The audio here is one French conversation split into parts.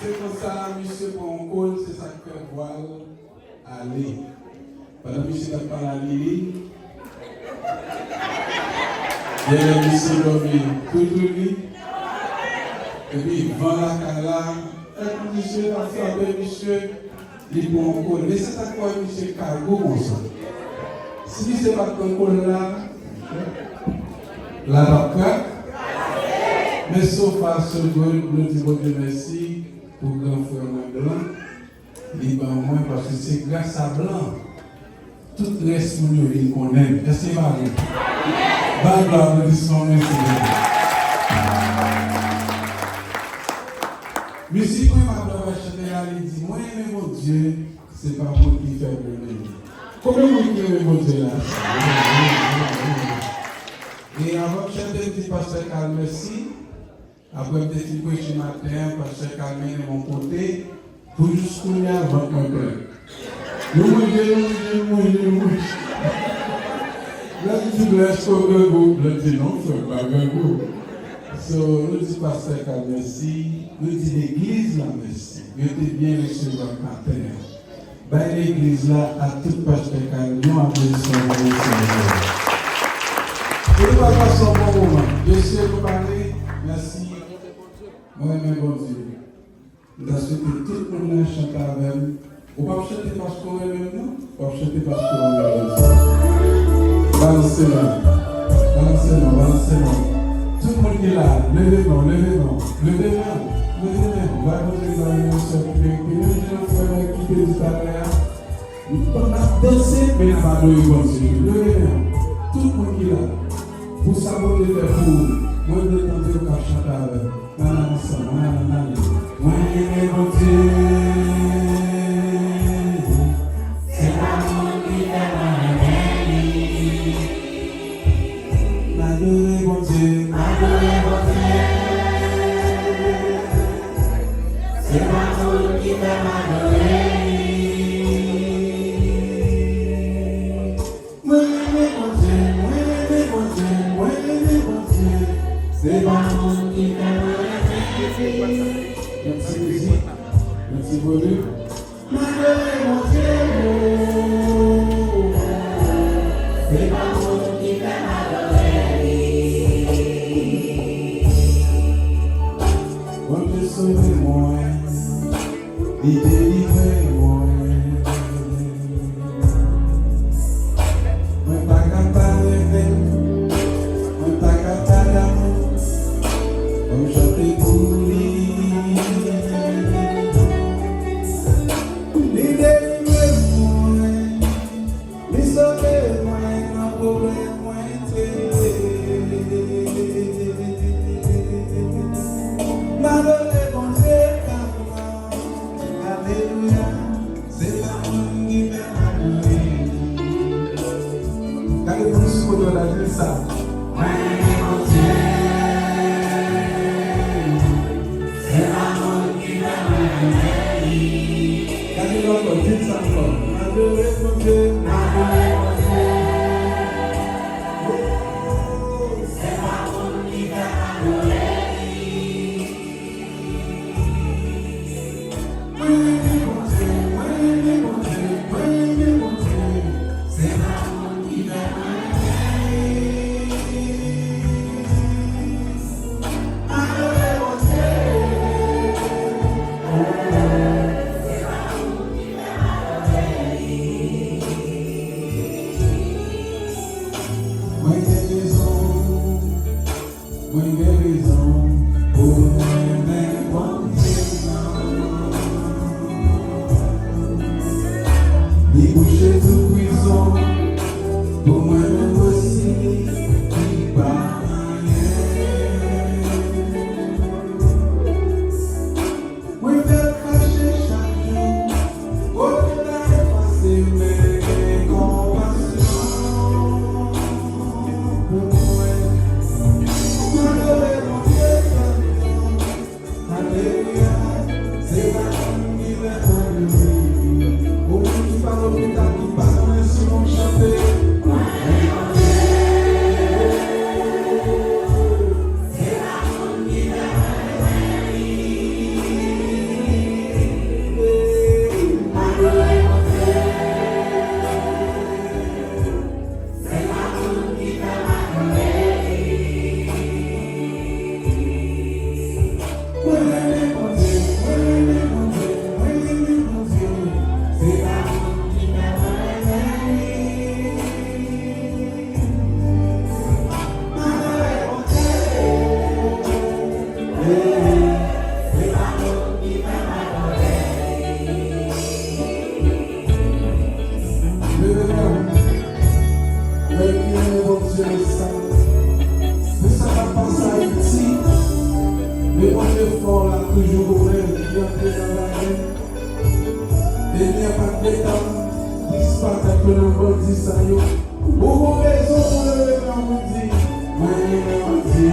C'est comme ça, monsieur, pour un col, c'est ça qui fait voile aller. Pendant que monsieur n'a pas la Lili, il y a monsieur dormi tout nuit, et puis il vend la cala, et monsieur a fait monsieur, il prend un col. Mais c'est ça quoi, monsieur cargo comme ça. Si c'est pas un col là, la docteur, mais sauf à ce que nous disons Dieu merci pour grand frère blanc, il va moins parce que c'est grâce à blanc. Tout le reste nous il connaît. Est-ce que va bien? Bonne gloire, nous disons merci. Musique, moi, ma gloire, il dit, moi, mais mon Dieu, c'est pas moi qui fais le même. Combien de monde qui aime mon Dieu là? Et avant de chanter, je dis, Pasteur Carl, merci. Après, peut-être qu'il peut chez matin, Pasteur Carmen est mon côté, pour jusqu'au y a 20 ans. Nous, là, tu dis, laisse au gregou. Là, tu dis, non, c'est pas gregou. So, nous disons, Pasteur Carl, merci. Nous disons, l'église, là, merci. Vous êtes bien reçu votre matin. Ben, l'église, là, à tout Pasteur Carl, nous applaudissons pour le Seigneur. Et nous allons passer un bon moment. Je sais vous parler. Merci. Moi-même, bon Dieu. Nous avons souhaité tout le monde chanter avec nous. On va chanter parce qu'on est même nous. On va chanter parce qu'on est même nous. Balancez-moi. Balancez-moi. Balancez-moi. Tout le monde qui est là, levez-moi. Levez-moi. On va continuer dans les émotions. Puis les gens feront quitter les barrières. On va danser, mais on va nous bon Dieu. Levez-moi. Tout le monde qui est là. Vous savez les fous. Moi, je vais tenter de chanter avec vous. Moi, mon Dieu, c'est l'amour qui fait ma vie. M'adorer, mon Dieu, c'est l'amour qui fait m'adorer. C'est l'amour qui fait merci musique, merci volume. M'adorer mon Dieu, c'est l'amour qui fait m'adorer. Quand je sauve moi, il délivre moi. Moi pas capable de moi pas capable d'amour. Comme chanter pour lui. Mais moi, l'effort là, toujours au même, qui entre dans la haine. Et il n'y a pas de l'état, disparaître dans le bon dit ça, yo. Pour raison, pour le lever, on vous dit, mon Dieu.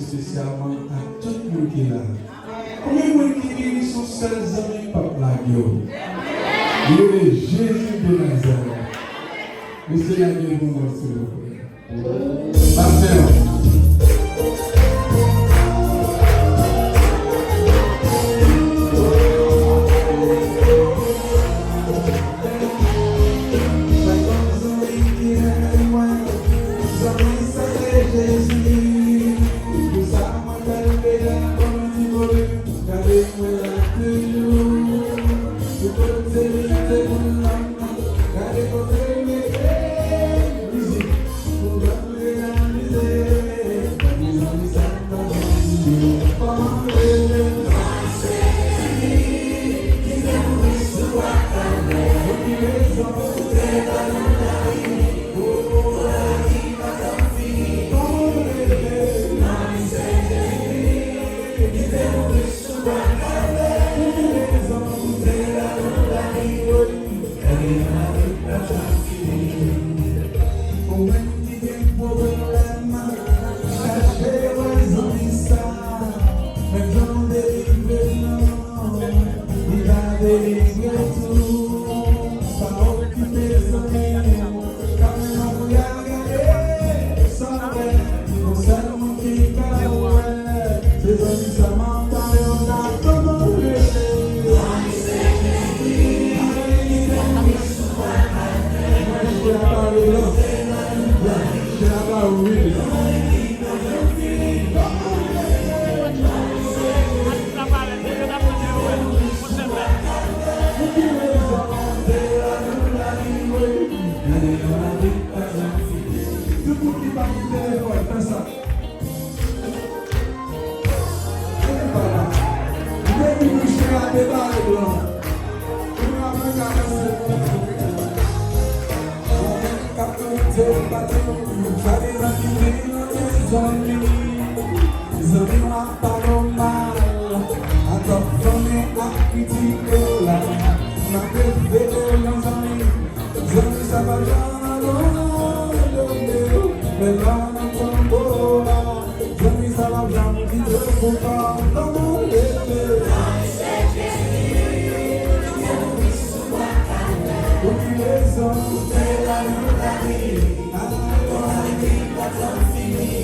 Spécialement à tout le monde qui est là. Combien de monde qui vit son seul ami peuple là, Dieu est Jésus de Nazareth. Le Seigneur Dieu vous remercie, s'il vous plaît. Parfait.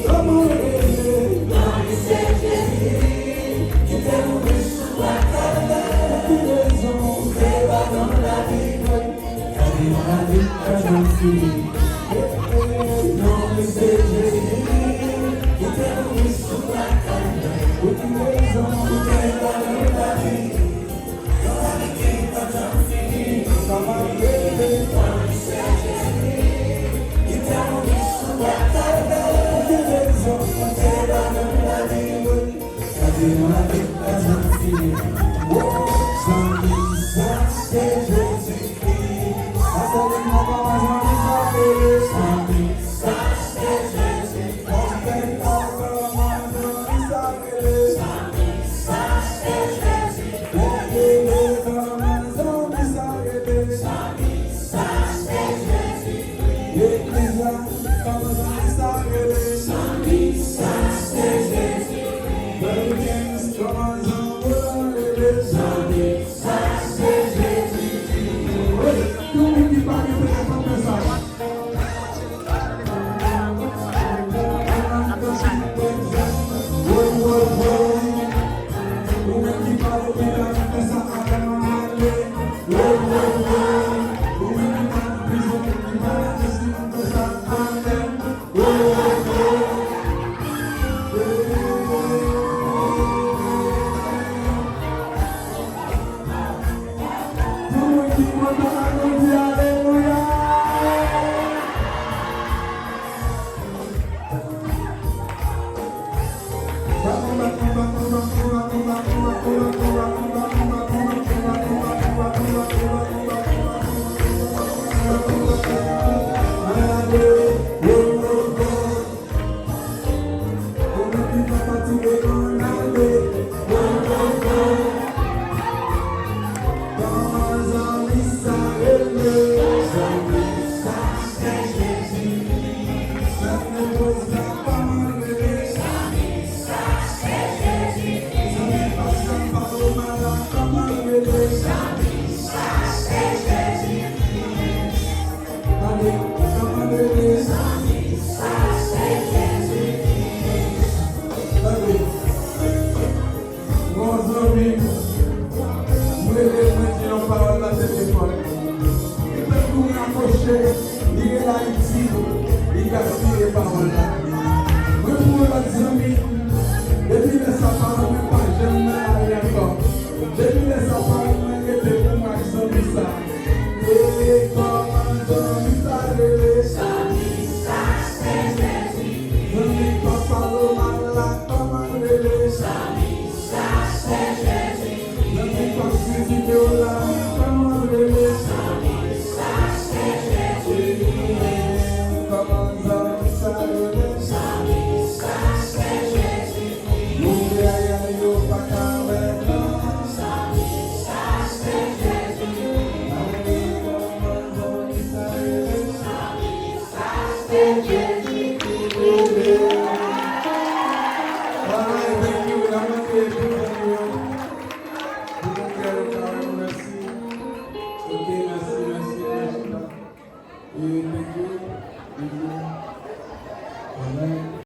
Come on. Il est là ici, il a signé par là.